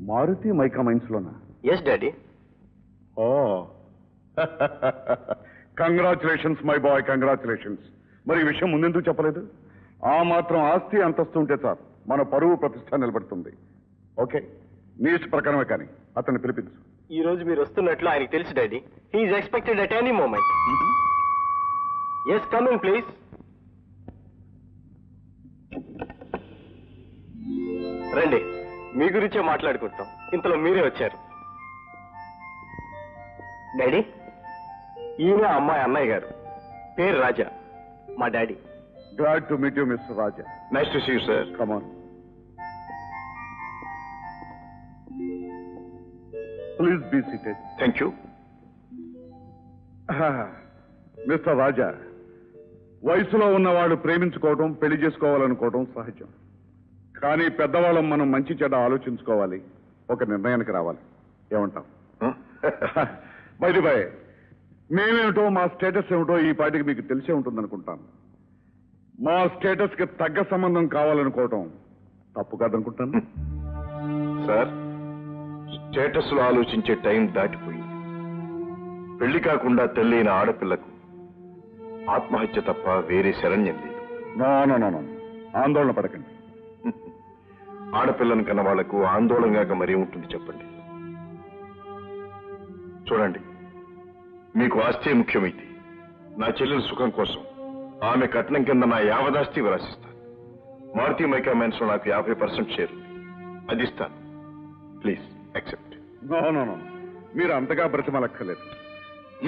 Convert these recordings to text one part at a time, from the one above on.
Maruti mica mines లోనా? Yes daddy. Oh congratulations my boy, congratulations. మరి ఈ విషయం ముందెందుకు చెప్పలేదు? ఆ మాత్రం ఆస్తి అంతస్తు ఉంటే సార్ మన పరువు ప్రతిష్ట నిలబడుతుంది. ఓకే, నీ ఇష్ట ప్రకారమే, కానీ అతన్ని పిలిపించు. ఈ రోజు మీరు వస్తున్నట్లు ఆయనకు తెలుసు daddy. He is expected at any moment. Yes, come in please. రండి, మీ గురించే మాట్లాడుకుంటాం. ఇంతలో మీరే వచ్చారు. డాడీ, ఈయన అమ్మాయి అన్నయ్య గారు, పేరు రాజా, మా daddy. Glad to meet you, Mr. Raja. Nice to see you, sir. Come on. Please be seated. Thank you. Mister Raja, వయసులో ఉన్నవాళ్ళు ప్రేమించుకోవడం, పెళ్లి చేసుకోవాలనుకోవడం సహజం. కానీ పెద్దవాళ్ళం మనం మంచి చెడ్డ ఆలోచించుకోవాలి, ఒక నిర్ణయానికి రావాలి. ఏమంటాం? బై ది బై, మేమేమిటో మా స్టేటస్ ఏమిటో ఈ పాటికి మీకు తెలిసే ఉంటుందనుకుంటాను. మా స్టేటస్ కి తగ్గ సంబంధం కావాలనుకోవటం తప్పు కాదనుకుంటాను. సార్, స్టేటస్ లో ఆలోచించే టైం దాటిపోయింది. పెళ్లి కాకుండా తెల్లైన ఆడపిల్లకు ఆత్మహత్య తప్ప వేరే శరణ్యం లేదు. నో, ఆందోళన పడకండి. ఆడపిల్లను కన్న వాళ్లకు ఆందోళనగా మరీ ఉంటుంది చెప్పండి. చూడండి, మీకు ఆస్తే ముఖ్యమైతే నా చెల్లెల సుఖం కోసం ఆమె కట్నం కింద నా యావదాస్తి విరాసిస్తాను. మారుతి మైకా మైన్స్ లో నాకు 50% షేర్ ఉంది, అది ఇస్తాను. Please accept. నో, మీరు అంతగా బ్రతిమలక్కర్లేదు.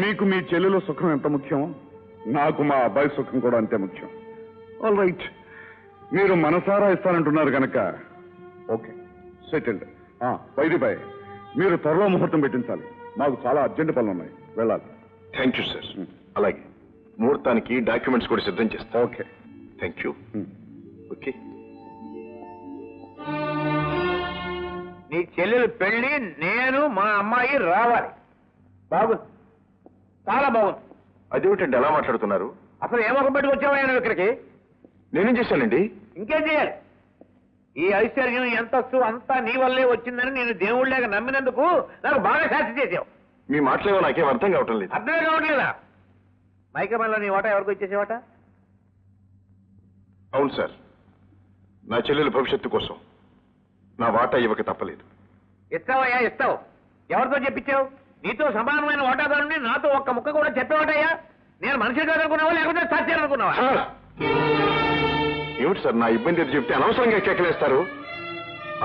మీకు మీ చెల్లెల సుఖం ఎంత ముఖ్యం, నాకు మా అబ్బాయి సుఖం కూడా అంతే ముఖ్యం. ఆల్ రైట్, మీరు మనసారా ఇస్తానంటున్నారు కనుక okay, settled. By the by, మీరు త్వరలో ముహూర్తం పెట్టించాలి. మాకు చాలా అర్జెంట్ పనులు ఉన్నాయి, వెళ్ళాలి. Thank you sir. అలాగే ముహూర్తానికి డాక్యుమెంట్స్ కూడా సిద్ధం చేస్తా. Okay, thank you. ఓకే, నీ చెల్లెలు పెళ్లి నేను మా అమ్మాయి రావాలి. బాగుంది, చాలా బాగుంది. అదేమిటండి ఎలా మాట్లాడుతున్నారు? అసలు ఏమొక పెట్టుకు వచ్చావా నువ్వు ఇక్కడికి? నేనేం చేశానండి? ఇంకేం చేయాలి? ఈ ఐశ్వర్యం ఎంతస్తు అంతా నీ వల్లే వచ్చిందని నేను దేవుళ్ళగా నమ్మినందుకు నాకు బాగా శాస్తి చేసావు. మీ మాటలేవో నాకేం అర్థం కావటం లేదు. అర్థమే కావట్లేదా? మైకమల్లో నీ వాటా ఎవరికి వచ్చేసేవాట? అవును సార్, నా చెల్లెల భవిష్యత్తు కోసం నా వాటా ఇవ్వక తప్పలేదు. ఇస్తావయ్యా, ఇస్తావు. ఎవరితో చెప్పించావు? నీతో సమానమైన వాటాదారుని నాతో ఒక్క ముక్క కూడా చెప్పేవాటయ్యా? నేను మనిషి కాదనుకున్నావా లేకపోతే సత్యాలనుకున్నావా? ఏమిటి సార్, నా ఇబ్బంది ఎదురు చెప్తే అనవసరంగా కేకలేస్తారు.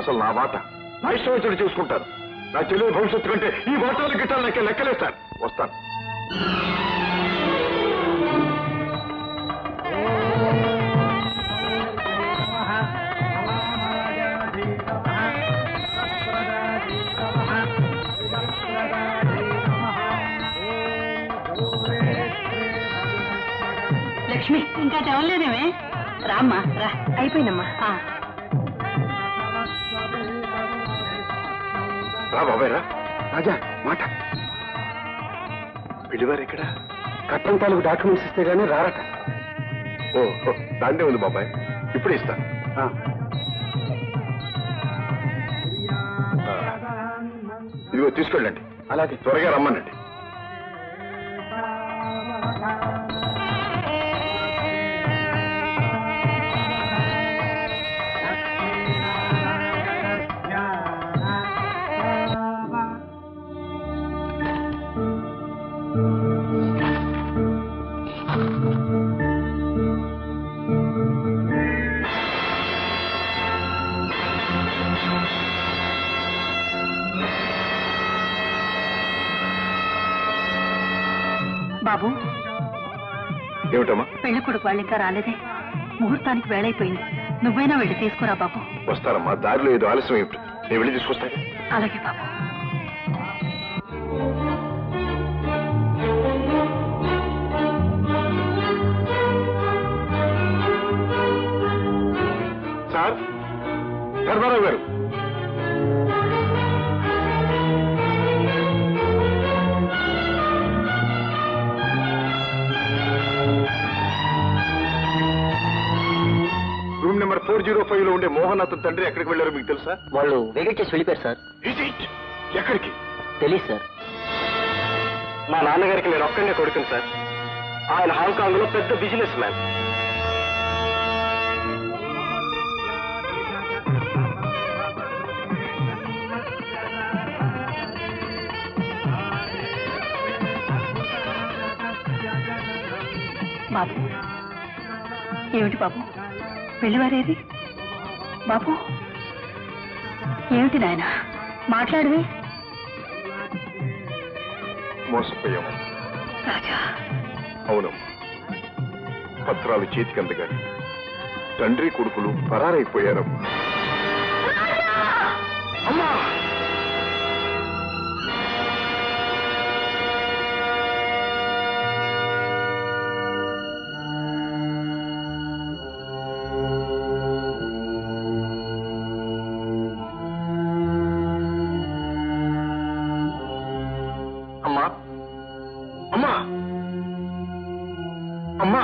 అసలు నా వాటా నా ఇష్టం వచ్చినట్టు చూసుకుంటారు. నా చెల్లెల భవిష్యత్తు కంటే ఈ వాటాలు గిట్టాలు నాకే లెక్కలేస్తారు. వస్తాను. లక్ష్మి, ఇంకా తెవలేదేమే? రామ్మా, రా. అయిపోయిందమ్మా. రా బాబాయ్, రా. రాజా, మాట. పిలివారు ఇక్కడ కట్టం తాలూకు డాక్యుమెంట్స్ ఇస్తే గానీ రారట. ఓ, దాందే ఉంది బాబాయ్, ఇప్పుడే ఇస్తాను. ఇదిగో తీసుకెళ్ళండి. అలాగే, త్వరగా రమ్మనండి. బాబు, ఏమిటమ్మా? పెళ్లి కొడుకు వాళ్ళు ఇంకా రాలేదే. ముహూర్తానికి వేళైపోయింది. నువ్వైనా వెళ్ళి తీసుకురా బాబు. వస్తారమ్మా, దారిలో ఏదో ఆలస్యం ఏమిటి, నేను వెళ్ళి తీసుకొస్తాను. అలాగే బాబు. సార్, ధర్మారావు గారు. Room number 402. 05 లో ఉండే మోహన్ అతని తండ్రి ఎక్కడికి వెళ్ళారో మీకు తెలుసా? వాళ్ళు వెకెట్ చేసి వెళ్ళిపోయారు సార్. Is it? ఎక్కడికి? తెలియదు సార్. మా నాన్నగారికి నేను ఒక్కడే కొడుకుని సార్. ఆయన హాంకాంగ్ లో పెద్ద బిజినెస్ మ్యాన్. బాబు ఏమిటి బాబు పెళ్లివారేది? బాబు ఏమిటి నాయన మాట్లాడవే? మోసపోయాము రాజా. అవునమ్మా. పత్రాలు చేతికి అందగాని తండ్రి కొడుకులు పరారైపోయారమ్మా. అమ్మా! అమ్మా! అమ్మా! అమ్మా!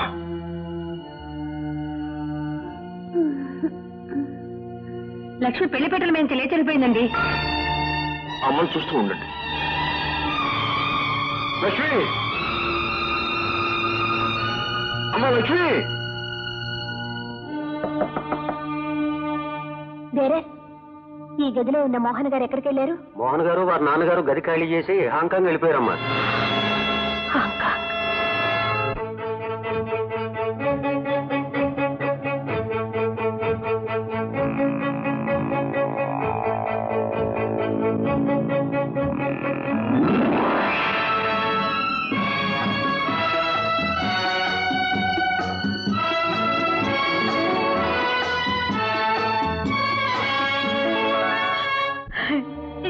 లక్ష్మి పెళ్లి పెట్టలు మేము తెలియచెల్లిపోయిందండి. అమ్మని చూస్తూ ఉండండి. లక్ష్మి! అమ్మా లక్ష్మి! వేరే ఈ గదిలో ఉన్న మోహన్ గారు ఎక్కడికి వెళ్ళారు? మోహన్ గారు వారి నాన్నగారు గది ఖాళీ చేసి హాంకాంగ్ వెళ్ళిపోయారమ్మా. హాంకాంగ్.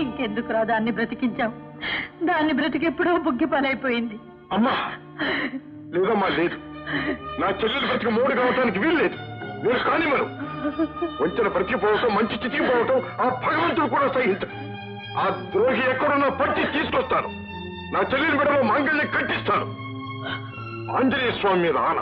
ఇంకెందుకురా దాన్ని బ్రతికించాం? దాన్ని బ్రతికెప్పుడో బుగ్గి పాలైపోయింది. అమ్మా! లేదమ్మా లేదు. నా చెల్లెలు బ్రతికి మూడు కావటానికి వీలు లేదు. నేను కాని మనం వంచన బ్రతికిపోవటం, మంచి చితికిపోవటం ఆ భగవంతుడు కూడా సహించడు. ఆ ద్రోహి ఎక్కడున్నా పట్టి తీసుకొస్తాను. నా చెల్లెలి బిడ్డలో మాంగళ్యం కట్టిస్తాను. ఆంజనేయ స్వామి మీద ఆన.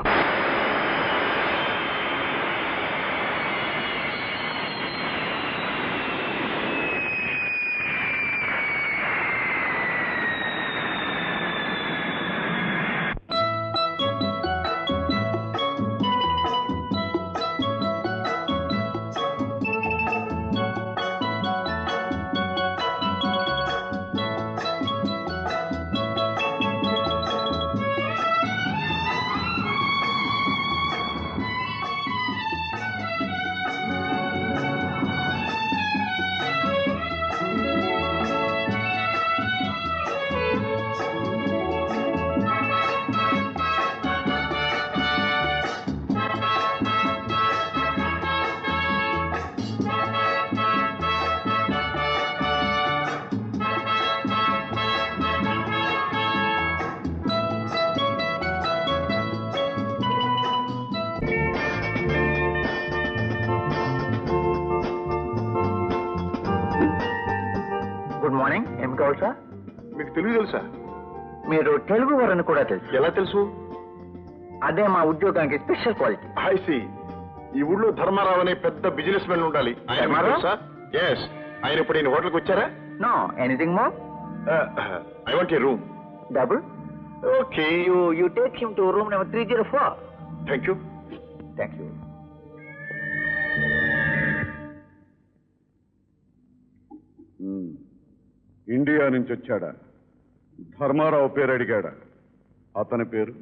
Good morning. ఏం కావాలి సార్? మీకు తెలుగు తెలుసా? మీరు తెలుగు వారని కూడా తెలుసు. ఎలా తెలుసు? అదే మా ఉద్యోగానికి స్పెషల్ క్వాలిటీ. హాయ్సి, ఈ ఊళ్ళో ధర్మారావు అనే పెద్ద బిజినెస్ మ్యాన్ ఉండాలి. ధర్మారావు? ఎస్. ఆయన ఇప్పుడు నేను హోటల్కి వచ్చారా? No. Anything more? I want a room. Double? Okay. You take him to room number 304. Thank you. Thank you. India నుంచి వచ్చాడా? ధర్మారావు పేరు అడిగాడా? అతని పేరు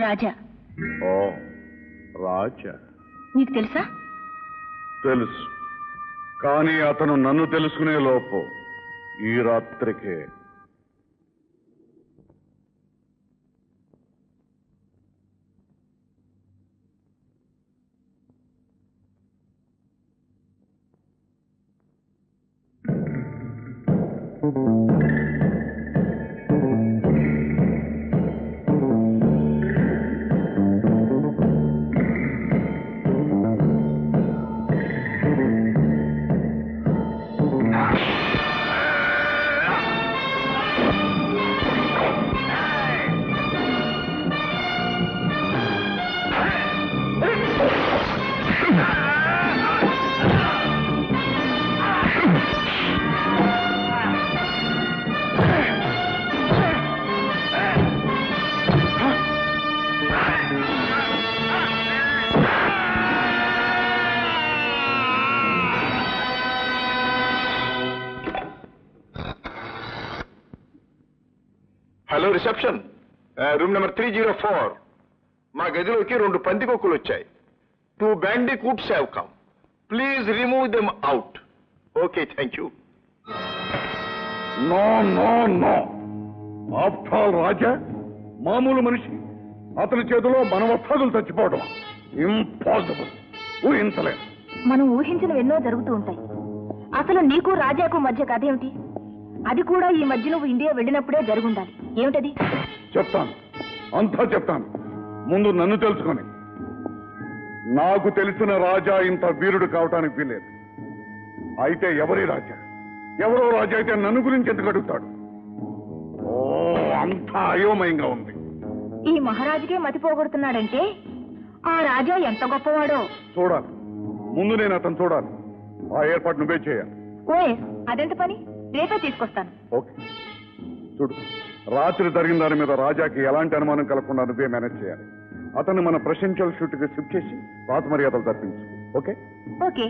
రాజా. ఓ రాజా. నీకు తెలుసా? తెలుసు, కానీ అతను నన్ను తెలుసుకునే లోపు ఈ రాత్రికే. Hello reception, room number 304. మా గదిలోకి 2 పందికొక్కులు వచ్చాయి. 2 bandicoots have come. Please remove them out. Okay, thank you. No no no. After all Raja మామూలు మనిషి, అతని చేతిలో మన వస్తాదులు చచ్చిపోవడం ఇంపాసిబుల్. ఊహించలేదు. మనం ఊహించినవి ఎన్నో జరుగుతూ ఉంటాయి. అసలు నీకు రాజాకు మధ్య కథ ఏమిటి? అది కూడా ఈ మధ్య నువ్వు ఇండియా వెళ్ళినప్పుడే జరుగుండాలి. ఏమిటది? చెప్తాను, అంతా చెప్తాను. ముందు నన్ను తెలుసుకొని. నాకు తెలిసిన రాజా ఇంత వీరుడు కావటానికి వీలేదు. అయితే ఎవరి రాజా? ఎవరో రాజా అయితే నన్ను గురించి ఎందుకు అడుగుతాడు? ఓ, అంతా అయోమయంగా ఉంది. ఈ మహారాజుకే మతిపోగొడుతున్నాడంటే ఆ రాజా ఎంత గొప్పవాడో చూడాలి. ముందు నేను అతను చూడాలి. ఆ ఏర్పాటు నువ్వే చేయాలి. ఓయ్, అదెంత పని? రేపే తీసుకొస్తాను. ఓకే. చూడు, రాత్రి జరిగిన దాని మీద రాజాకి ఎలాంటి అనుమానం కలగకుండా నువ్వే మేనేజ్ చేయాలి. అతన్ని మన ప్రెసిడెన్షియల్ షూట్ కి షిఫ్ట్ చేసి రాత మర్యాదలు తప్పించు. ఓకే? ఓకే.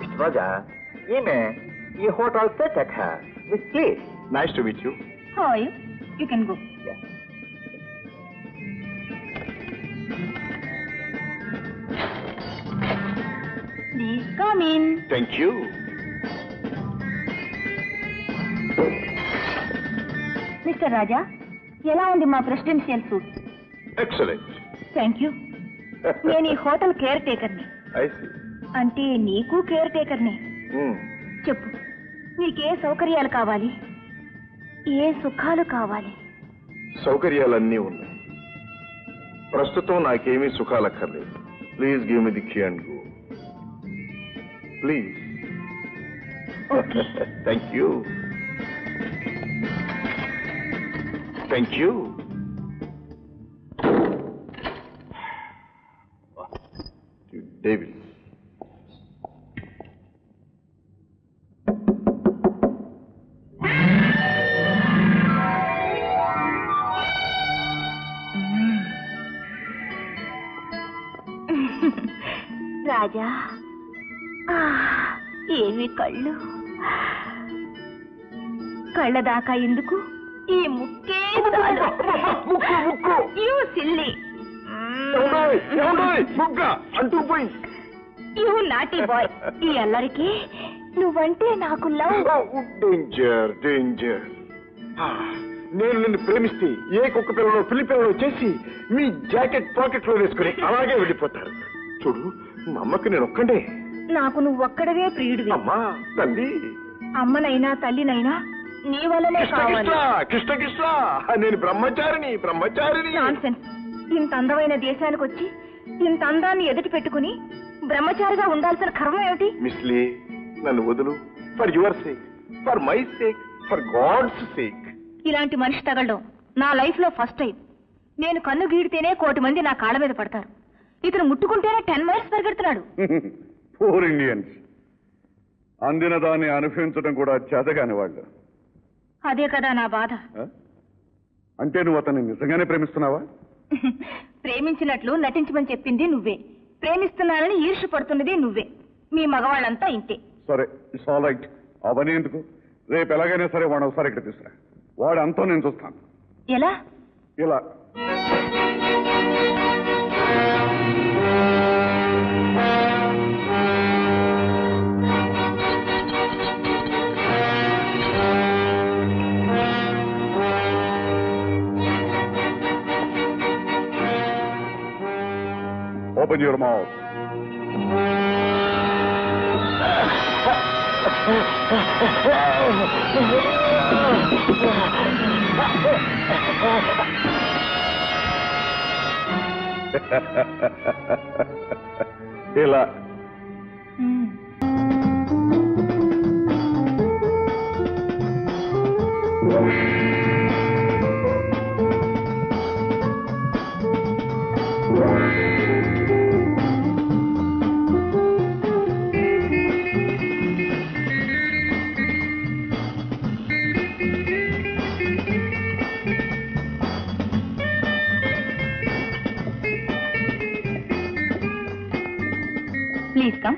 మిస్టర్ రాజా, ఈమె ఈ hotel set miss please. Nice to meet you. How are you? You can go. Please come in. Thank you. Mister Raja, ఎలా ఉంది మా presidential suite? Excellent. Thank you. నేను ఈ హోటల్ కేర్ టేకర్ని. I see. అంటే నీకు కేర్ టేకర్ని. చెప్పు, నీకే సౌకర్యాలు కావాలి, ఏ సుఖాలు కావాలి? సౌకర్యాలన్నీ ఉన్నాయి. ప్రస్తుతం నాకేమీ సుఖాలక్కర్లేదు. Please give me the key and go. Please. Thank you. Thank you. David, Raja, ఏమి కళ్ళు! కళ్ళ దాకా ఎందుకు? ఈ ముక్కే యూ సిల్లీ, అంటుకుపోయింది. You naughty boy. ఈ అల్లరికి నువ్వంటే నాకు లవ్. Danger, danger. నేను నిన్ను ప్రేమిస్తే ఏ కుక్క పిల్లలో పిల్లి పిల్లలో చేసి మీ జాకెట్ పాకెట్ లో వేసుకుని అలాగే వెళ్ళిపోతారు. చూడు, మా అమ్మకి నేను ఒక్కండే. నాకు నువ్వొక్కడవే ప్రియుడివి. అమ్మా, తల్లి. అమ్మనైనా తల్లినైనా నీ వల్లనే కావాలి. కృష్ణ కృష్ణ, నేను బ్రహ్మచారిని, బ్రహ్మచారిని. నాన్సెన్స్. ఇంత అందమైన దేశానికి వచ్చి ఇంత అందాన్ని ఎదుటి పెట్టుకుని బ్రహ్మచారిగా ఉండాల్సిన కర్మ ఏమిటి? మిస్లీ, నన్ను వదులు. For your sake, for my sake, for God's sake. ఇలాంటి మనిషి తగలడం నా లైఫ్ లో ఫస్ట్ టైం. నేను కన్ను గీడితేనే 1,000,000 మంది నా కాళ్ళ మీద పడతారు. ఇతను ముట్టుకుంటేనే 10 మైల్స్ పరిగెడుతున్నాడు. Poor Indians. అందిన దాన్ని అనుభవించడం కూడా చేతగాని వాళ్ళు. అదే కదా నా బాధ. అంటే నువ్వు అతన్ని నిజంగానే ప్రేమిస్తున్నావా? ప్రేమించినట్లు నటించమని చెప్పింది నువ్వే, ప్రేమిస్తున్నానని ఈర్ష్య పడుతున్నది నువ్వే. మీ మగవాళ్ళంతా ఇంతే. సరే, ఇట్స్ ఆల్ రైట్. అవన్నీ ఎందుకు? రేపు ఎలాగైనా సరే వాడు ఒకసారి ఇక్కడ తీసుకురా. వాడు అంతా నేను చూస్తాను. ఎలా? ఇలా. Open your mouth. ఇలా. Please come.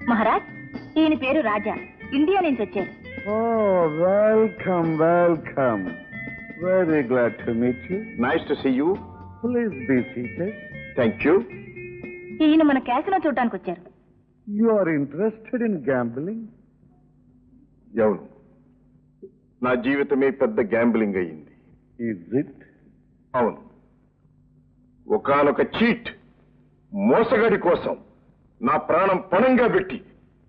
మహారాజ్, ఈయన పేరు రాజా, ఇండియా నుంచి వచ్చారు. Welcome welcome. Very glad to meet you. Nice to see you. Please be seated. Thank you. ఈయన మన క్యాసినో చూడటానికి వచ్చారు. You are interested in gambling? అవును, నా జీవితమే పెద్ద గ్యాంబ్లింగ్ అయ్యింది. Is it? అవును, ఒకానొక చీట్ మోసగాడి కోసం నా ప్రాణం పణంగా పెట్టి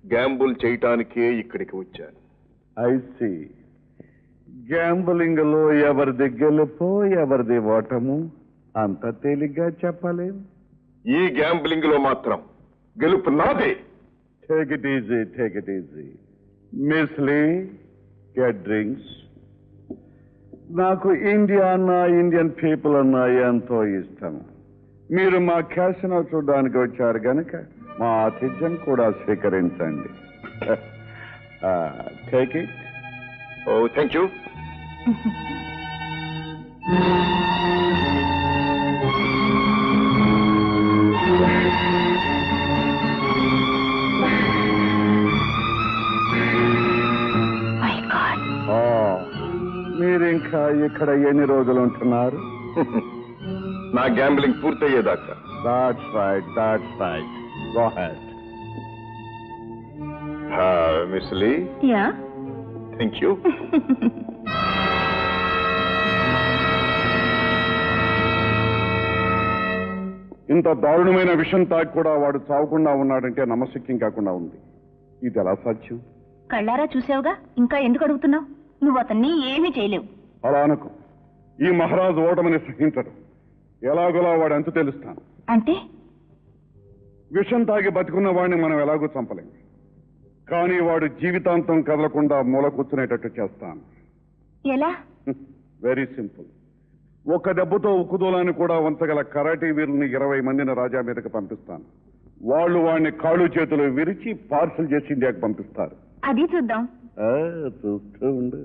గ్యాంబుల్ చేయటానికే ఇక్కడికి వచ్చాను. I see. గ్యాంబ్లింగ్ లో ఎవరిది గెలుపో ఎవరిది ఓటము అంత తేలిగ్గా చెప్పలేం. ఈ గ్యాంబ్లింగ్ లో మాత్రం గెలుపు నాదే. Take it easy, take it easy. Miss Lee, get drinks. నాకు ఇండియా అన్నా ఇండియన్ పీపుల్ అన్నా ఎంతో ఇష్టం. మీరు మా క్యాసినో చూడడానికి వచ్చారు గనక మా ఆతిథ్యం కూడా స్వీకరించండి. Take it. Oh, thank you. మీరు ఇంకా ఇక్కడ ఎన్ని రోజులు ఉంటున్నారు? నా గ్యాంబ్లింగ్ పూర్తయ్యేదాకా. That's right, that's right. Go ahead. Miss Lee. Yeah. Thank you. ఇంత దారుణమైన విషయం తాకి కూడా వాడు చావకుండా ఉన్నాడంటే నమ్మశక్యం కాకుండా ఉంది. ఇది ఎలా సాధ్యం? కళ్ళారా చూసావుగా, ఇంకా ఎందుకు అడుగుతున్నావు? నువ్వు అతన్ని ఏమీ చేయలేవు. అలా అనుకో. ఈ మహారాజు ఓటమని సహించడు. ఎలాగోలా వాడు అంతు తెలుస్తాను. అంటే విషం తాగి బతికున్న వాడిని మనం ఎలాగో చంపలేం. కానీ వాడు జీవితాంతం కదలకుండా మూల కూర్చునేటట్టు చేస్తాను. ఎలా? Very simple. ఒక్క దెబ్బతో ఉక్కుదూలాన్ని కూడా వంచగల కరాటీ వీరుల్ని 20 మందిని రాజా మీదకి పంపిస్తాను. వాళ్ళు వాడిని కాళ్ళు చేతులు విరిచి పార్సల్ చేసి ఇండియాకి పంపిస్తారు. అది చూద్దాం. చూస్తూ ఉండు.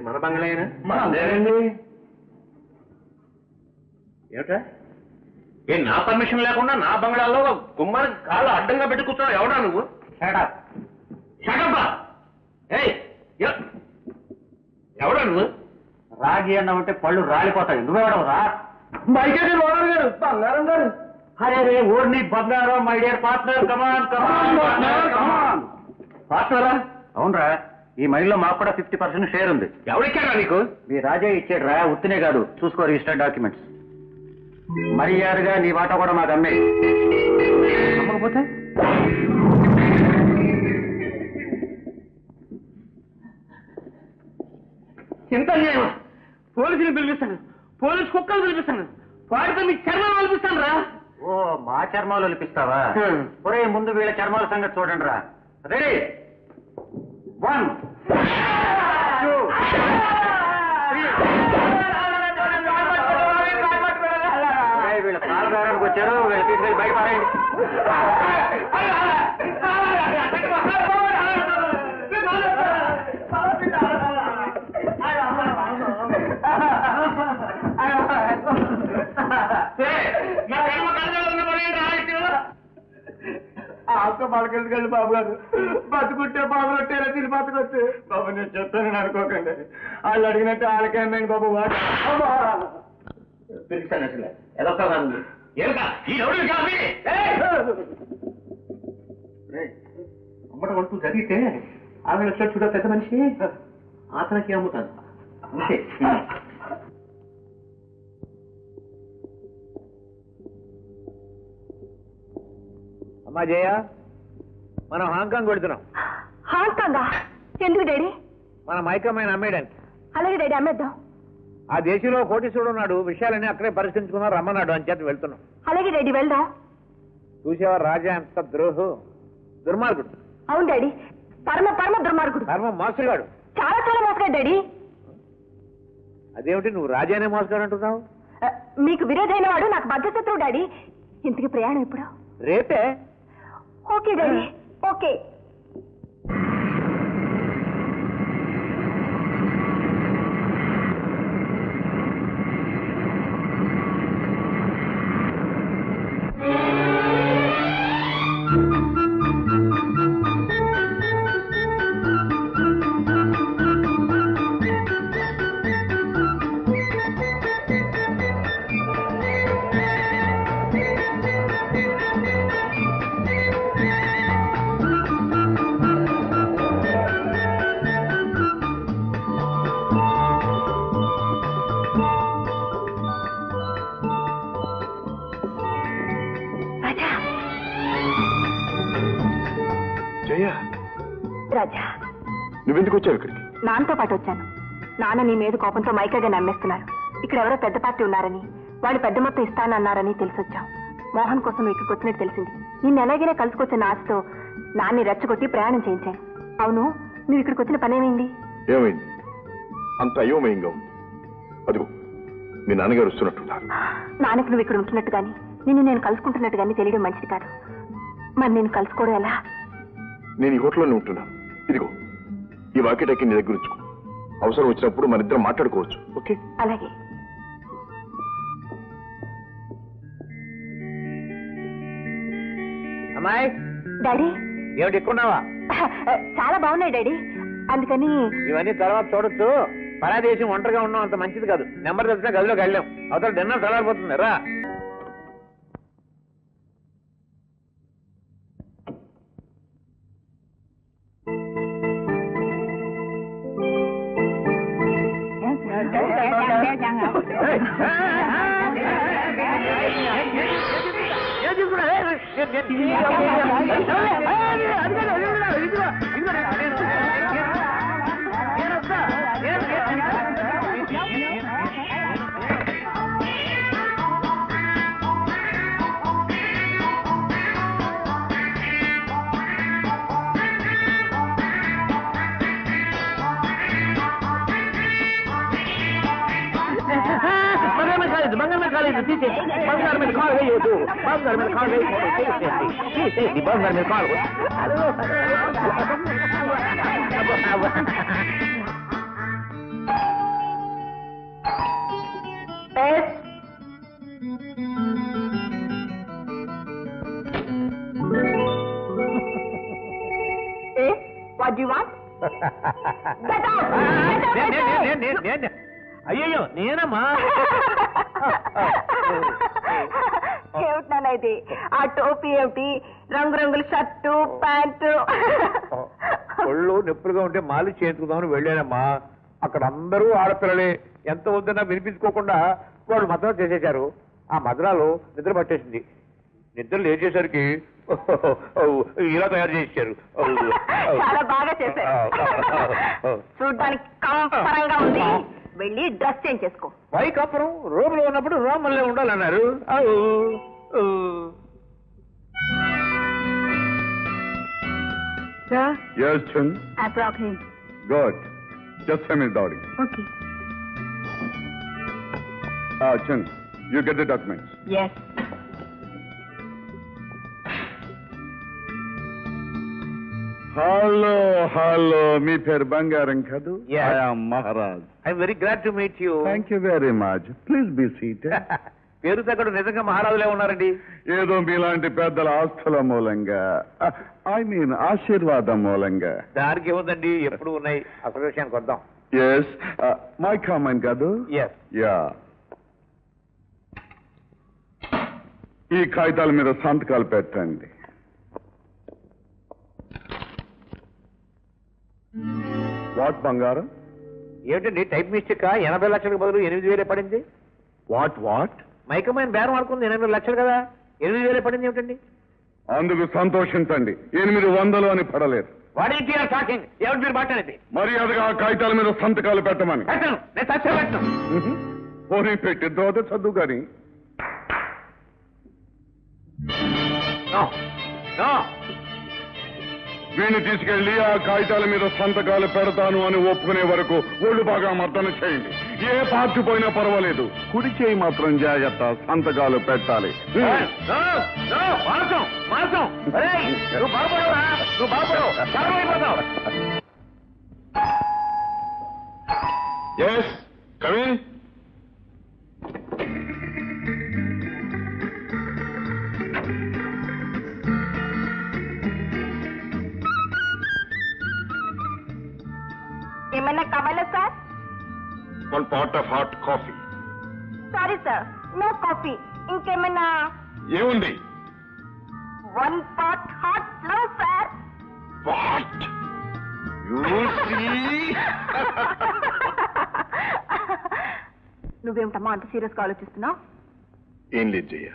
మన బంగ్లాయేనా? లేదండి. ఏమిటా? నా పర్మిషన్ లేకుండా నా బంగ్లాలో గుమ్మానికి కాళ్ళు అడ్డంగా పెట్టి కూర్చున్నావు. ఎవడా నువ్వు? ఎవడా నువ్వు? రాగి అన్నం అంటే పళ్ళు రాలిపోతాయి. నువ్వెవడవురా? బంగారం గారు. అరే రే ఓర్ని బంగారం, మై డియర్ పార్ట్నర్, కమాన్ కమాన్. పార్ట్నరా? అవునరా, ఈ మైల్లో మాకు కూడా 50% షేర్ ఉంది. ఎవరిచ్చారా నీకు? మీ రాజా ఇచ్చాడు రా, ఉత్తినే కాదు, చూసుకో రిజిస్టర్డ్ డాక్యుమెంట్స్. మర్యాదగా నీ వాటా కూడా మాకు అమ్మే. నమ్మకపోతే ఎంత అన్యాయం! పోలీసులు పిలిపిస్తాను, పోలీసు కుక్కలు పిలిపిస్తాను, వాటితో మీ చర్మం పిలిపిస్తాను రా. ఓ మా చర్మాలు ఒలిపిస్తావా? ఒరే ముందు వీళ్ళ చర్మాల సంగతి చూడండి రా. రెడీ, 1 2 3. వీళ్ళ పాల్గారానికి వచ్చారు, వీళ్ళు తీసుకెళ్ళి బయట పారేయండి. పలకెళ్ళి బాబు గారు, బతుకుంటే బాబు రొట్టేలా తిని బతుకొచ్చు. బాబు నేను చెప్తానని అనుకోకండి, వాళ్ళు అడిగినట్టు వాళ్ళకే నేను బాబు వాడు పిలిచాను. అసలు ఎదొక్క అమ్మట వంటూ జరిగితే ఆమె వచ్చాడు చూడ పెద్ద మనిషి, అతనికి అమ్ముతాను అంతే. అమ్మా జయ, మనం హాంకాంగ్ వెళుతున్నాం. హాంకాంగా? ఎందుకు డాడీ? మన మైకమైన అమ్మేయడానికి. అలాగే డాడీ, అమ్మేద్దాం. ఆ దేశంలో కోటీశ్వరుడు ఉన్నాడు, విషయాలన్నీ అక్కడే పరిష్కరించుకున్నా రమ్మన్నాడు, అని చేత వెళ్తున్నాం. అలాగే డాడీ, వెళ్దాం. చూసేవారు రాజా ఎంత దుర్మార్గుడు. అవును డాడీ, పరమ పరమ దుర్మార్గుడు, ధర్మం మోసగాడు, చాలా చాలా మోసగాడు డాడీ. అదేమిటి నువ్వు రాజానే మోసగాడు అంటున్నావు? మీకు విరోధైన వాడు నాకు బద్ధశత్రువు డాడీ. ఇంతకి ప్రయాణం ఎప్పుడు? రేపే. Okay daddy, okay. రాజా, నువ్వెందుకు వచ్చావు ఇక్కడికి? నాన్నతో పాటు వచ్చాను. నాన్న నీ మీద కోపంతో మైకాగా నమ్మేస్తున్నారు. ఇక్కడ ఎవరో పెద్ద పార్టీ ఉన్నారని, వాళ్ళు పెద్ద మొత్తం ఇస్తానన్నారని తెలిసొచ్చాం. మోహన్ కోసం నువ్వు ఇక్కడికి వచ్చినట్టు తెలిసింది. నిన్ను ఎలాగైనా కలుసుకొచ్చిన ఆశతో నాన్ని రెచ్చగొట్టి ప్రయాణం చేయించాను. అవును, నువ్వు ఇక్కడికి వచ్చిన పనేమైంది? ఏమైంది? అంత అయోమయంగా ఉంది. అదిగో మీ నాన్నగారు వస్తున్నట్టున్నారు. నాన్నకు నువ్వు ఇక్కడ ఉంటున్నట్టు గాని, నిన్ను నేను కలుసుకుంటున్నట్టు గాని తెలియడం మంచిది కాదు. మరి నేను కలుసుకోవడం ఎలా? నేను ఈ హోటల్లోనే ఉంటున్నాను. ఇదిగో ఈ వాకిటాకి నీ దగ్గర ఉంచుకో. అవసరం వచ్చినప్పుడు మన ఇద్దరం మాట్లాడుకోవచ్చు. ఓకే? అలాగే. అమ్మాయి. డాడీ. ఏమిటి ఎక్కున్నావా? చాలా బాగున్నాయి డాడీ, అందుకని. ఇవన్నీ తర్వాత చూడొచ్చు. పరాదేశం ఒంటరిగా ఉన్నాం అంత మంచిది కాదు. నెంబర్ తెలిసిన గదిలోకి వెళ్ళాం. అవతల డిన్నర్ చల్లారిపోతుంది రా. బంగారు మీద కాలేదు, తీసేసి బంగారు మీద కాలు వేయదు. బంగారు మీద కాలు వేయకూడదు, తీసేసి బంగారు మీద కాలు. What you want? Get out! Get out! అయ్యో నేనమ్మా. ఏమిటనైతే ఆ టోపీ ఏమిటి, రంగురంగుల షర్టు ప్యాంటు? ఒళ్ళు నొప్పులుగా ఉంటే మాలి చేయించుకుందామని వెళ్ళానమ్మా. అక్కడ అందరూ ఆడపిల్లలే. ఎంత వద్దన్నా వినిపించుకోకుండా వాళ్ళు మద్రాలు చేసేశారు. ఆ మద్రాలు నిద్ర పట్టేసింది. నిద్ర లేచేసరికి ఇలా తయారు చేశారు. చాలా బాగా చేశారు. చూడ్డానికి కంపరంగా ఉంది. వెళ్ళి డ్రెస్ చేంజ్ చేసుకో. వైకాపురం రోగులో ఉన్నప్పుడు రోమల్లే ఉండాలన్నారు. Sir, Yes, Chung. I brought him. Good. Just a minute, darling. Okay. Chung, you get the documents. Yes. Hello. మీ పేరు బంగారం కదూ? Yes. I am Maharaj. I'm very glad to meet you. Thank you very much. Please be seated. పేరు తగ్గడు నిజంగా మహారాజులే ఉన్నారండి. ఏదో మీలాంటి పెద్దల ఆస్తుల మూలంగా, ఆశీర్వాదం మూలంగా. దానికి ఏముందండి, ఎప్పుడు ఉన్నాయి. అసలు విషయానికి వద్దాం. ఎస్, మై కామెంట్ కాదు. ఎస్. యా, ఈ కాగితాల మీద సంతకాలు పెట్టండి. వాట్ బంగారం? ఏమిటండి టైప్ మిస్టేక్? 80 లక్షలకు బదులు 8,000 పడింది. వాట్? మైకమైన బేరం ఆడుకుంది 8 లక్షలు కదా, 8,000 పడింది ఏమిటండి? అందుకు సంతోషించండి. 800 అని పడలేదు. వాడి టాకింగ్ ఏమిటి మీరు మాట్లాడేది? మర్యాదగా ఆ కాగితాల మీద సంతకాలు పెట్టమని. పెట్టను, నేను సత్యం పెట్టను. పోనీ పెట్టి తర్వాత చదువు కానీ. No no. వీణ్ణి తీసుకెళ్లి ఆ కాగితాల మీద సంతకాలు పెడతాను అని ఒప్పుకునే వరకు ఒళ్ళు బాగా మర్దన చేయండి. ఏ పార్టీ పోయినా పర్వాలేదు, కుడి చేయి మాత్రం జాగ్రత్త, సంతకాలు పెట్టాలి. No no. మాసం మాసం. నువ్వు బాగుపడవురా, నువ్వు బాగుపడవు, సర్వైపోతావు. Yes, come in. ఏమన్నా కావాలా sir? 1 pot of hot coffee. Sorry sir, no coffee. ఇంకేమన్నా? ఏముంది? 1 pot hot no sir. What? You see? నువ్వేమిటమ్మా అంత సీరియస్ గా ఆలోచిస్తున్నావు? ఏం లేదు జయ,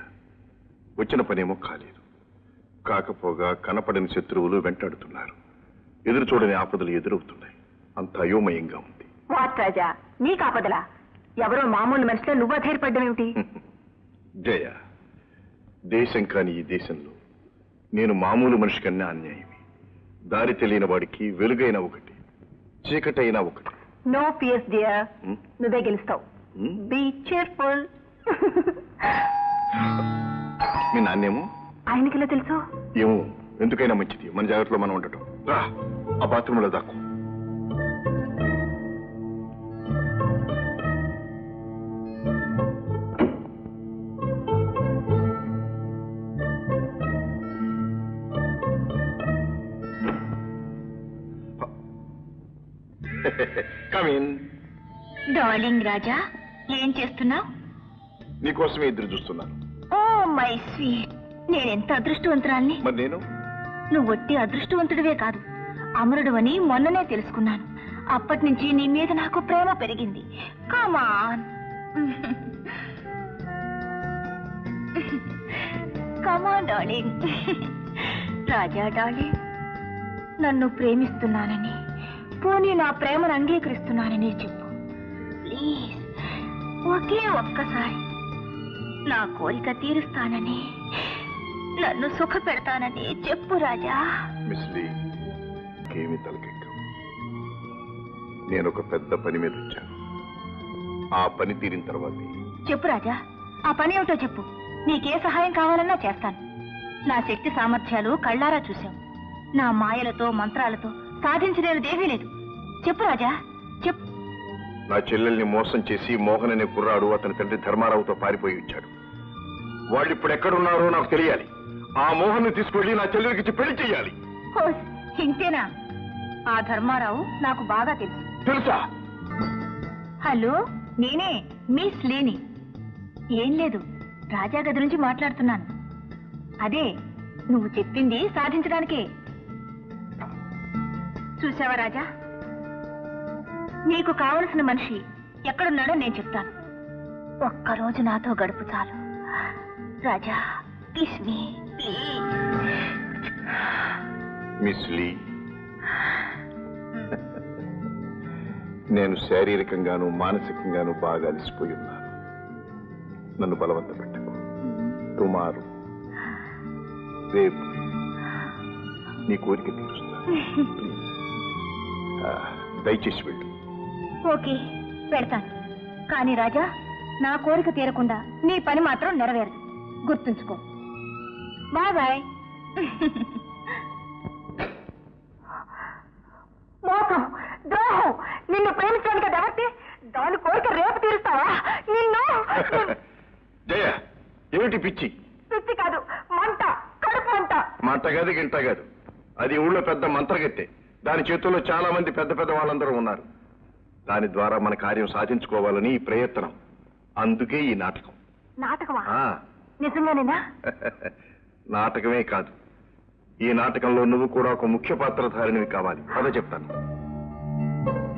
వచ్చిన పనేమో కాలేదు. కాకపోగా కనపడని శత్రువులు వెంటాడుతున్నారు. ఎదురు చూడని ఆపదలు ఎదురవుతున్నాయి. అంత అయోమయంగా ఉంది. వాట్ రాజా, నీ కాపదలా? ఎవరో మామూలు మనిషిలో నువ్వు ధైర్యపడ్డమేమిటి? జయ, దేశం కాని ఈ దేశంలో నేను మామూలు మనిషి కన్నా అన్యాయమే. దారి తెలియని వాడికి వెలుగైన ఒకటి, చీకటైనా ఒకటి. నో ఫియర్స్ డియర్, నువ్వే గెలుస్తావు. Be cheerful. మీ నాన్నేమో? ఆయనకిలా తెలుసు? ఏమో, ఎందుకైనా మంచిది మన జాగ్రత్తలో మనం ఉండటం. రా, ఆ బాత్రూంలో దాక్కు. కమిన్. డార్లింగ్ రాజా, ఏం చేస్తున్నావు? నీకోసమే ఎదురు చూస్తున్నాను. ఓ మై స్వీట్, నేనెంత అదృష్టవంతురాల్ని. మరి నేను? నువ్వు ఒట్టి అదృష్టవంతుడివే కాదు, అమరుడు అని మొన్ననే తెలుసుకున్నాను. అప్పటి నుంచి నీ మీద నాకు ప్రేమ పెరిగింది. కమాన్ కమాన్ డార్లింగ్. రాజా డార్లింగ్, నన్ను ప్రేమిస్తున్నానని, పోనీ నా ప్రేమను అంగీకరిస్తున్నానని చెప్పు ప్లీజ్. ఒకే ఒక్కసారి నా కోరిక తీరుస్తానని, నన్ను సుఖ పెడతానని చెప్పు రాజా. మిస్ లీ, ఏమీ తలకెక్కం. నేను ఒక పెద్ద పని మీద వచ్చాను. ఆ పని తీరిన తర్వాత చెప్పు రాజా, ఆ పని ఏమిటో చెప్పు. నీకే సహాయం కావాలన్నా చేస్తాను. నా శక్తి సామర్థ్యాలు కళ్ళారా చూశావు. నా మాయలతో మంత్రాలతో సాధించలేనిదేమీ లేదు. చెప్పు రాజా, చెప్పు. నా చెల్లెల్ని మోసం చేసి మోహన్ అనే కుర్రాడు అతని తండ్రి ధర్మారావుతో పారిపోయి వచ్చాడు. వాళ్ళు ఇప్పుడు ఎక్కడున్నారో నాకు తెలియాలి. ఆ మోహన్ ని తీసుకెళ్లి నా చెల్లెలికి పెళ్లి చెయ్యాలి. ఇంతేనా? ఆ ధర్మారావు నాకు బాగా తెలుసు. తెలుసా? హలో, నేనే మిస్ లేని. ఏం లేదు, రాజా గది నుంచి మాట్లాడుతున్నాను. అదే నువ్వు చెప్పింది సాధించడానికే. చూసావా రాజా, నీకు కావలసిన మనిషి ఎక్కడున్నాడో నేను చెప్తాను. ఒక్కరోజు నాతో గడుపు చాలు Raja. Kiss me please. Miss Lee, నేను శారీరకంగాను మానసికంగాను బాగా అలసిపోయి ఉన్నాను. నన్ను బలవంత పెట్టకు. టుమారో, రేపు నీ కోరిక తీరుస్తాను. దయచేసి వెళ్ళు. ఓకే, పెడతాను. కానీ రాజా, నా కోరిక తీరకుండా నీ పని మాత్రం నెరవేరదు. గుర్తుంచుకో. Bye bye. మోసం, ద్రోహం, నిన్ను ప్రేమించడానికి కాబట్టి దాని కోరిక రేపు తీరుస్తావా? నిన్ను జయ, ఏమిటి పిచ్చి? పిచ్చి కాదు, మంట, కడుపు మంట. మంట కాదు, గింట కాదు. అది ఊళ్ళో పెద్ద మంత్రగత్తె. దాని చేతుల్లో చాలా మంది పెద్ద పెద్ద వాళ్ళందరూ ఉన్నారు. దాని ద్వారా మన కార్యం సాధించుకోవాలని ఈ ప్రయత్నం. అందుకే ఈ నాటకం. నాటకమా? ఆ. నిజంగానేనా? నాటకమే కాదు, ఈ నాటకంలో నువ్వు కూడా ఒక ముఖ్య పాత్రధారినివి కావాలి. అదే చెప్తాను.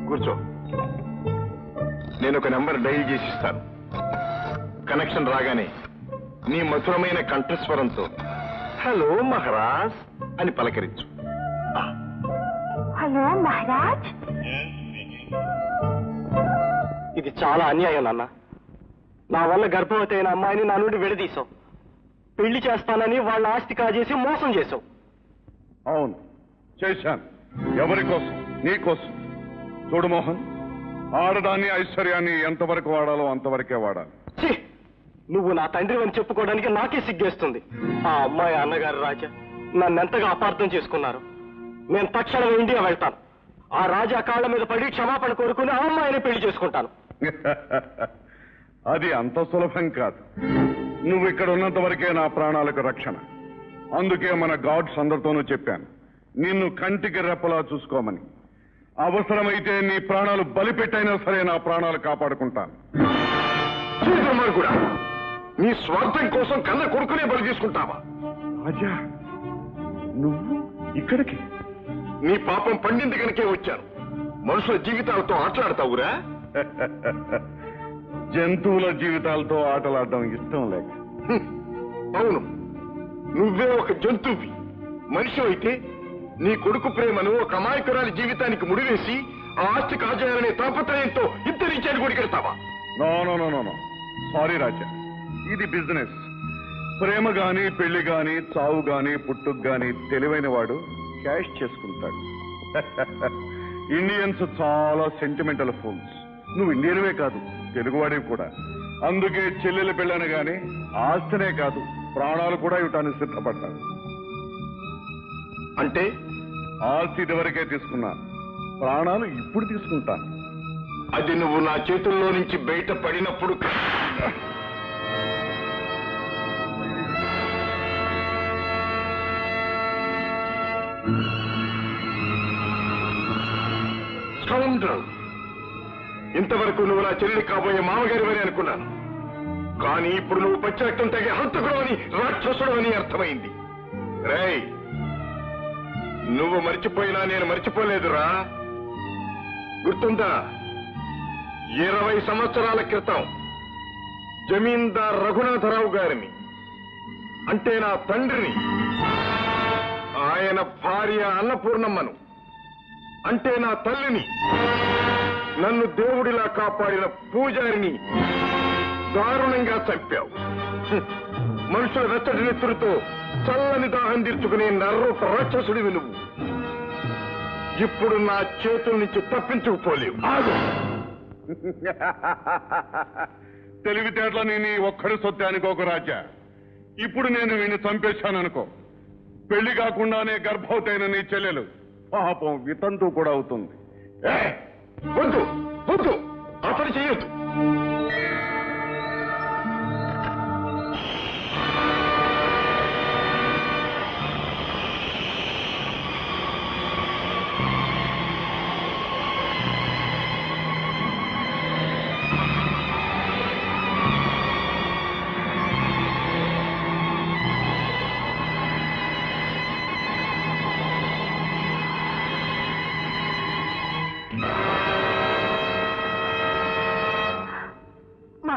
కూర్చో. నేను ఒక నెంబర్ డైల్ చేసి ఇస్తాను. కనెక్షన్ రాగానే నీ మధురమైన కంఠస్వరంతో హలో మహారాజ్ అని పలకరించు. హలో మహారాజ్. ఇది చాలా అన్యాయం నాన్న. నా వల్ల గర్భవతి అయిన అమ్మాయిని నా నుండి విడదీశావు. పెళ్లి చేస్తానని వాళ్ళ ఆస్తి కాజేసి మోసం చేశావు. అవును, చేశాను. ఎవరి కోసం? నీ కోసం. చూడు మోహన్, ఆడదాన్ని ఐశ్వర్యాన్ని ఎంతవరకు వాడాలో అంతవరకే వాడాలి. ఛీ! నువ్వు నా తండ్రి అని చెప్పుకోవడానికి నాకే సిగ్గేస్తుంది. ఆ అమ్మాయి అన్నగారు రాజా నన్నెంతగా అపార్థం చేసుకున్నారు. నేను తక్షణం ఇండియా వెళ్తాను. ఆ రాజా కాళ్ళ మీద పడి క్షమాపణ కోరుకుని ఆ అమ్మాయిని పెళ్లి చేసుకుంటాను. అది అంత సులభం కాదు. నువ్వు ఇక్కడ ఉన్నంత వరకే నా ప్రాణాలకు రక్షణ. అందుకే మన గాడ్స్ అందరితోనూ చెప్పాను, నిన్ను కంటికి రెప్పలా చూసుకోమని. అవసరమైతే నీ ప్రాణాలు బలిపెట్టైనా సరే నా ప్రాణాలు కాపాడుకుంటాను. కూడా నీ స్వార్థం కోసం కన్న కొడుకునే బలి తీసుకుంటావా? రాజా, నువ్వు ఇక్కడికి? నీ పాపం పండింది కనుకే వచ్చాను. మనుషుల జీవితాలతో ఆటలాడతావురా? జంతువుల జీవితాలతో ఆటలాడడం ఇష్టం లేక. అవును, నువ్వే ఒక జంతువువి. మనిషి అయితే నీ కొడుకు ప్రేమను ఒక అమాయకురాలి జీవితానికి ముడివేసి ఆ ఆస్తి కాజేయాలనే తాపత్రయంతో ఇద్దరి గుడికెడతావా? No no no no. Sorry Raja, ఇది బిజినెస్. ప్రేమ గాని, పెళ్లి గాని, చావు గాని, పుట్టుకు గాని తెలివైన వాడు క్యాష్ చేసుకుంటాడు. ఇండియన్స్ చాలా సెంటిమెంటల్ ఫూల్స్. నువ్వు ఇండియన్వే కాదు, తెలుగువాడివి కూడా. అందుకే చెల్లెలు పెళ్ళను గాని ఆస్తినే కాదు, ప్రాణాలు కూడా ఇవ్వటానికి సిద్ధపడ్డాను. అంటే ఆస్తి ఇదివరకే తీసుకున్నాను, ప్రాణాలు ఇప్పుడు తీసుకుంటాను. అది నువ్వు నా చేతుల్లో నుంచి బయట పడినప్పుడు ఇంతవరకు నువ్వు నా చెల్లి కాబోయే మామగారివని అనుకున్నాను. కానీ ఇప్పుడు నువ్వు పచ్చాక్తం తగే హంతకుడు అని, రాక్షసుడు అని అర్థమైంది. రేయ్, నువ్వు మర్చిపోయినా నేను మర్చిపోలేదురా. గుర్తుందా? 20 సంవత్సరాల క్రితం జమీందార్ రఘునాథరావు గారిని, అంటే నా తండ్రిని, ఆయన భార్య అన్నపూర్ణమ్మను, అంటే నా తల్లిని, నన్ను దేవుడిలా కాపాడిన పూజారిని దారుణంగా చంపావు. మనుషుల వెచ్చటి నెత్తురుతో చల్లని దాహం తీర్చుకునే నర్రూప రాక్షసుడివి నువ్వు. ఇప్పుడు నా చేతుల నుంచి తప్పించుకుపోలేవు. తెలివితేటలని నీ ఒక్కడి సొత్తే అనుకోకు రాజా. ఇప్పుడు నేను వీడిని చంపేశాననుకో, పెళ్లి కాకుండానే గర్భవతైన నీ చెల్లెలు పాపం వితంతు కూడా అవుతుంది. వద్దు వద్దు, ఆ పని చెయ్యొద్దు.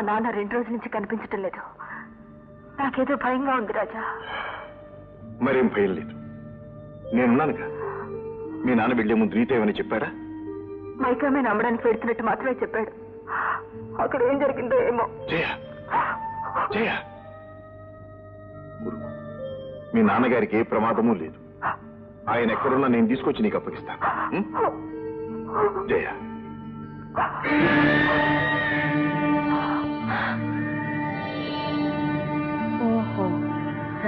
నాన్న 2 రోజుల నుంచి కనిపించటం లేదు. నాకేదో భయంగా ఉంది రాజా. మరేం భయం లేదు, నేనున్నానుగా. మీ నాన్న వెళ్లే ముందు నీతో ఏమని చెప్పాడా? మైకామే నమ్మడానికి పెడుతున్నట్టు మాత్రమే చెప్పాడు. అక్కడ ఏం జరిగిందో ఏమో. జయ జయ, మీ నాన్నగారికి ఏ ప్రమాదమూ లేదు. ఆయన ఎక్కడున్నా నేను తీసుకొచ్చి నీకు అప్పగిస్తాను. జయ, ఓహో,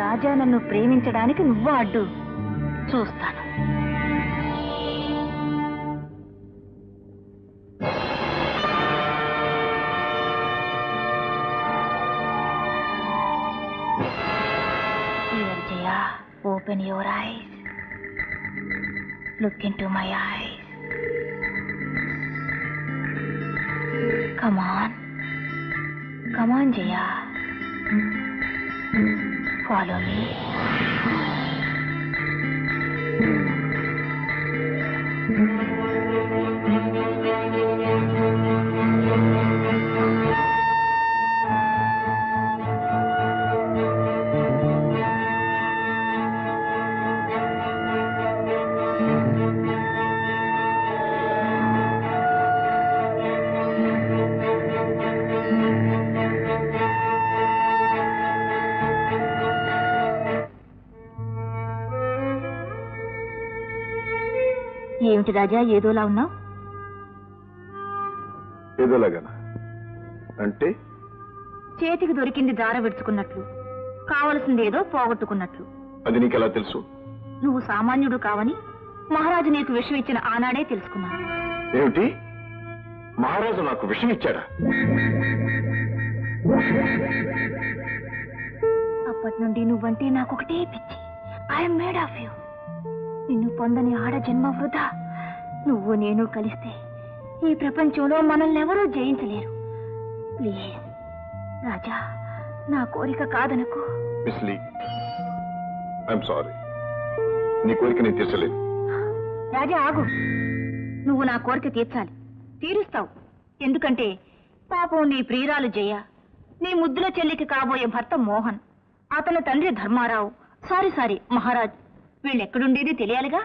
రాజా నన్ను ప్రేమించడానికి నువ్వు అడ్డు. చూస్తాను. Jaya, open your eyes. Look into my eyes. Come on. Come on, Jaya. Follow me. ఏమిటి రాజా ఏదోలా ఉన్నావు? ఏదోలాగానా అంటే? చేతికి దొరికింది దార విడుచుకున్నట్లు, కావలసింది ఏదో పోగొట్టుకున్నట్లు. అది నీకెలా తెలుసు? నువ్వు సామాన్యుడు కావని మహారాజు నీకు విషం ఇచ్చిన ఆనాడే తెలుసుకున్నాను. ఏమిటి? మహారాజు నాకు విషం ఇచ్చాడా? అప్పటి నుండి నువ్వంటే నాకొకటే పిచ్చి. I'm made of you. నిన్ను పొందని ఆడ జన్మ వృధా. నువ్వు నేను కలిస్తే ఈ ప్రపంచంలో మనల్ని ఎవరూ జయించలేరు. ప్లీజ్ రాజా, నా కోరిక కాదనకు. Miss Lee, I'm sorry. నీ కోరిక నేను తీర్చలేదు. రాజా ఆగు. నువ్వు నా కోరిక తీర్చాలి, తీరుస్తావు. ఎందుకంటే పాపం నీ ప్రియురాలు జయ, నీ ముద్దుల చెల్లికి కాబోయే భర్త మోహన్, అతని తండ్రి ధర్మారావు, సారీ మహారాజ్, వీళ్ళెక్కడుండేది తెలియాలిగా.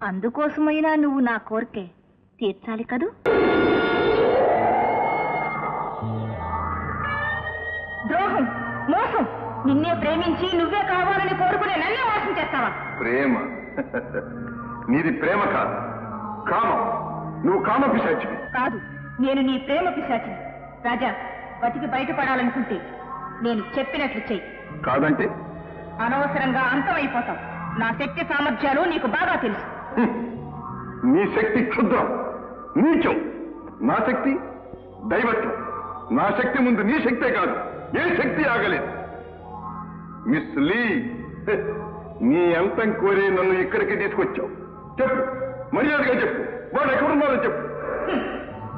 అందుకోసమైనా నువ్వు నా కోరికే తీర్చాలి కదూ. ద్రోహం, మోసం, నిన్నే ప్రేమించి నువ్వే కావాలని కోరుకునే నన్నే మోసం చేస్తావా? ప్రేమ? నీది ప్రేమ కాదు, కామం. నువ్వు కామ పిశాచివి. కాదు, నేను నీ ప్రేమ పిశాచిని. రాజా, బతికి బయటపడాలనుకుంటే నేను చెప్పినట్లు చెయ్యి. కాదంటే అనవసరంగా అంతమైపోతావు. నా శక్తి సామర్థ్యాలు నీకు బాగా తెలుసు. నీ శక్తి క్షుద్రం, నీచం. నా శక్తి దైవత్వం. నా శక్తి ముందు నీ శక్తే కాదు, ఏ శక్తి ఆగలేదు. మిస్ లీ, నీ అంతం కోరి నన్ను ఇక్కడికి తీసుకొచ్చావు. చెప్పు, మర్యాదగా చెప్పు, వాడు ఎక్కడున్నారో చెప్పు.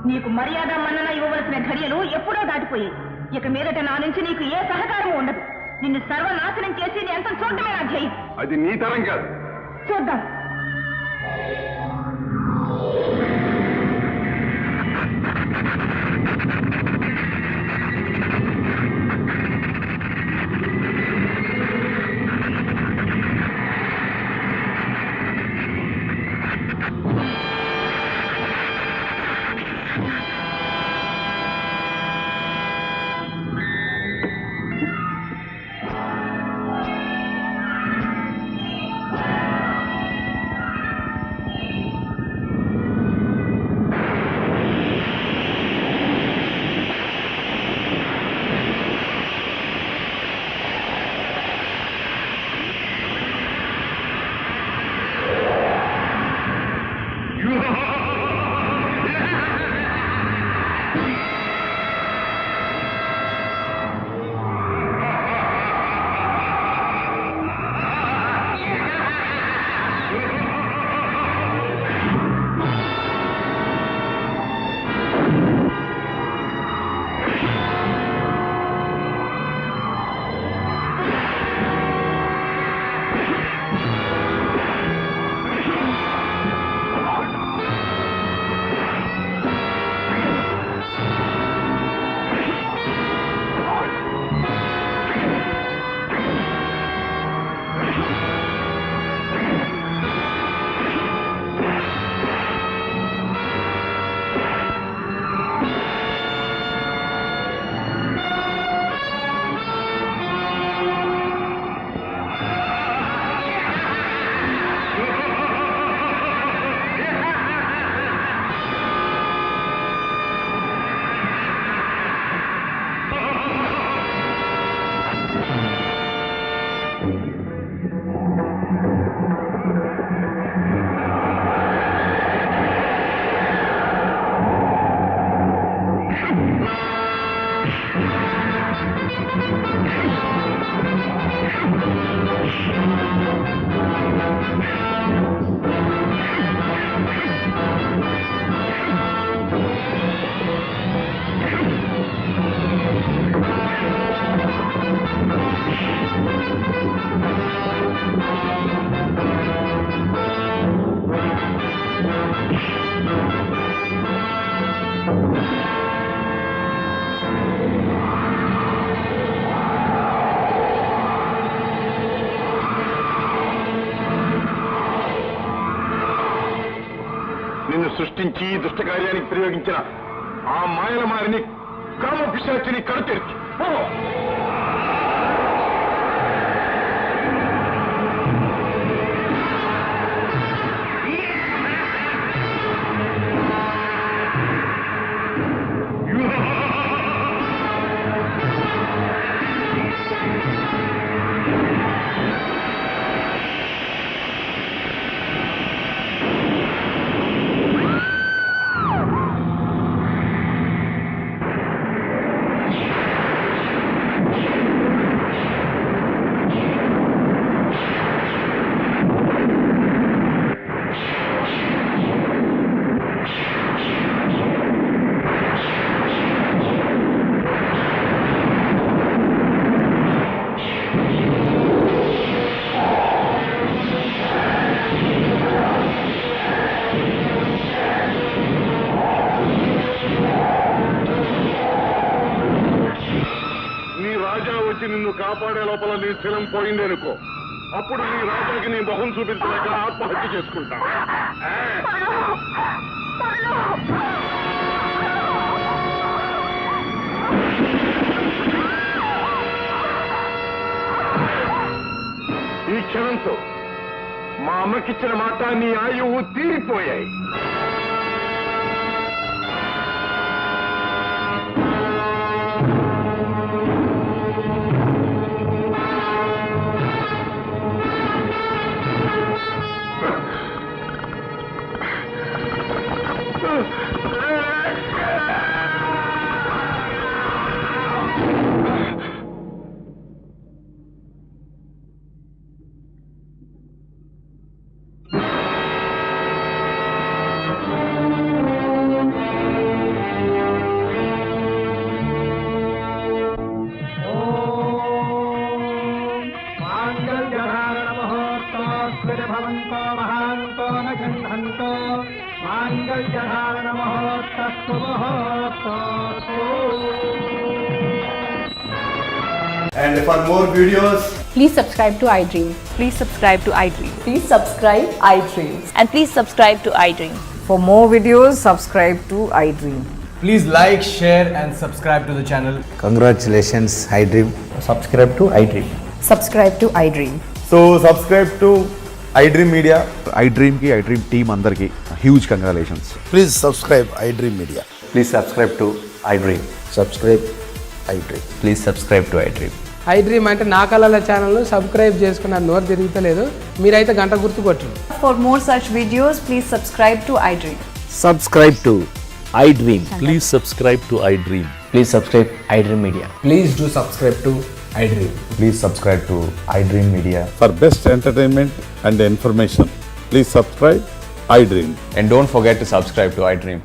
నీకు మర్యాద మన్నన ఇవ్వవలసిన ఘడియలు ఎప్పుడో దాటిపోయాయి. ఇక మీదట నా నుంచి నీకు ఏ సహకారం ఉండదు. నిన్ను సర్వనాశనం చేసి నీ అంతం చూడటమే నా ధ్యేయం. అది నీ తరం కాదు. చూద్దాం. నిన్ను సృష్టించి ఈ దుష్ట కార్యానికి ప్రయోగించిన ఆ మాయల మారిని కామ పిశాచిని కడతెరిచి పో. నిన్ను కాపాడే లోపల నీ శిలం పోయింది అనుకో, అప్పుడు నీ రాజాకి నీ మొహం చూపించలేక ఆత్మహత్య చేసుకుంటా. ఈ క్షణంతో మా అమ్మకిచ్చిన మాట నీ ఆయువు తీరిపోయాయి. And for more videos, please subscribe to iDream. Please subscribe to iDream. Please subscribe iDream. And please subscribe to iDream. For more videos, subscribe to iDream. please like, share and subscribe to the channel. Congratulations, iDream. Subscribe to iDream. Subscribe to iDream. So subscribe to iDream Media. iDream కి iDream team అందరికి huge congratulations. Please subscribe iDream Media. Please subscribe to iDream. Subscribe iDream. Please subscribe to iDream. iDream అంటే నా కళల ఛానల్ను subscribe చేసుకున్న నోరు తిరుగుతలేదు, మీరైతే గంట గుర్తు కొట్టండి. For more such videos, please subscribe to iDream. Subscribe to iDream. Please subscribe to iDream. Please subscribe iDream Media. Please do subscribe to iDream. Please subscribe to iDream Media. For best entertainment and information, please subscribe iDream. And don't forget to subscribe to iDream.